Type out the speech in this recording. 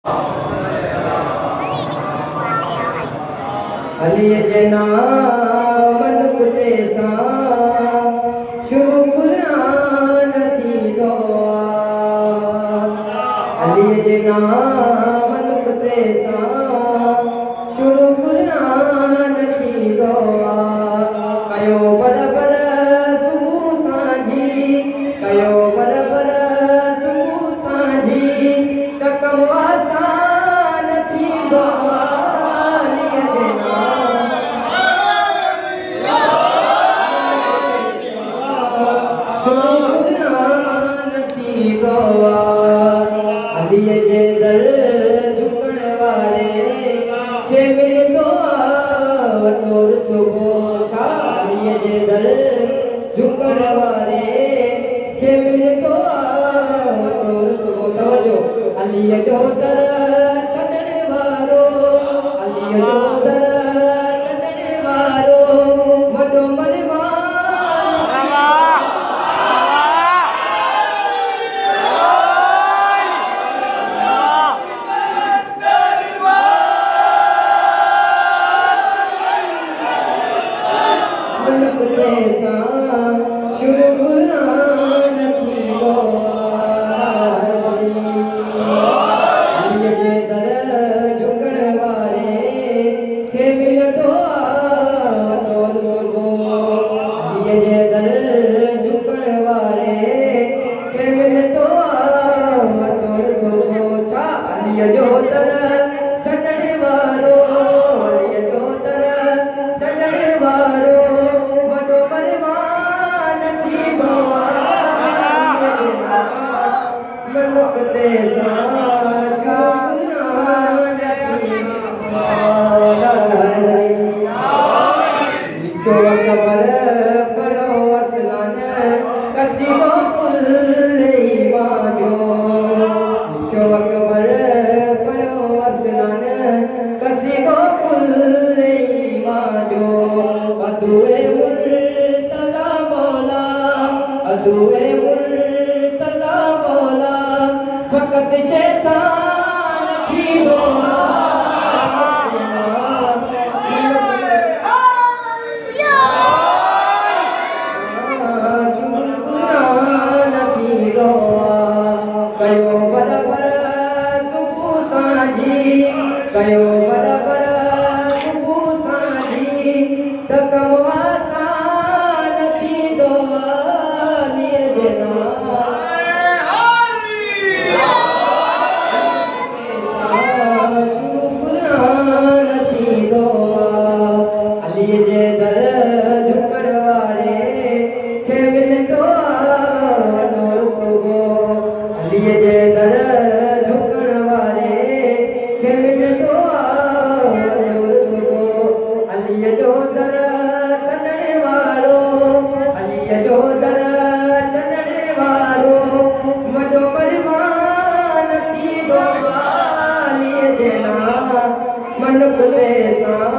अली जना मनुक ते सां शुरू कुरान थी दो। अली जना मनुक ते सां शुरू कुरान थी दो। कयो बराबर सुबह सांझी, कयो बराबर सुबह सांझी, त कम आसान थी दो। अलीअ जे दर झुकण वारे खे मिलंदो वॾो रुतबो छा। अलीअ जे दर झुकण वारे खे मिलंदो वॾो रुतबो। तवजो अलीअ जो दर छॾण वारो, अलीअ जो दर छॾण वारो वॾो मरवान। शुरू कुरान थी दो। अलीअ जे दर झुकण वारे खे मिलंदो वॾो रुतबो। अलीअ जे दर झुकण वारे खे मिलंदो वॾो रुतबो छा। अलीअ जो दर छॾण वारो, अलीअ जो दर छॾण वारो वॾो परवान थी दो। मनुक ते सां शुरू कुरान थी दो। विचो अकबर पढ़ो असलान कसीदो कुल ईमान जो। विचो अकबर पढ़ो असलान कसीदो कुल ईमान जो। अदुए मुर्तज़ा मौला, अदुए मुर्तज़ा मौला, फ़क़त शैतान थी दो। शुरू कुरान थी दो। कयो बराबर सुबह सांझी, कयो बराबर सुबह सांझी, त कम आसान थी दो। अलीअ जना शुरू कुरान थी दो। अलीअ जे दर झुकण वारे खे मिलंदो वॾो रुतबो। अलीअ जे दर झुकण वारे खे मिलंदो वॾो रुतबो। अलीअ जो दर छॾण वारो, अलीअ जो दर छॾण वारो वॾो परवान थी दो। अलीअ जे नाम मनुक ते सां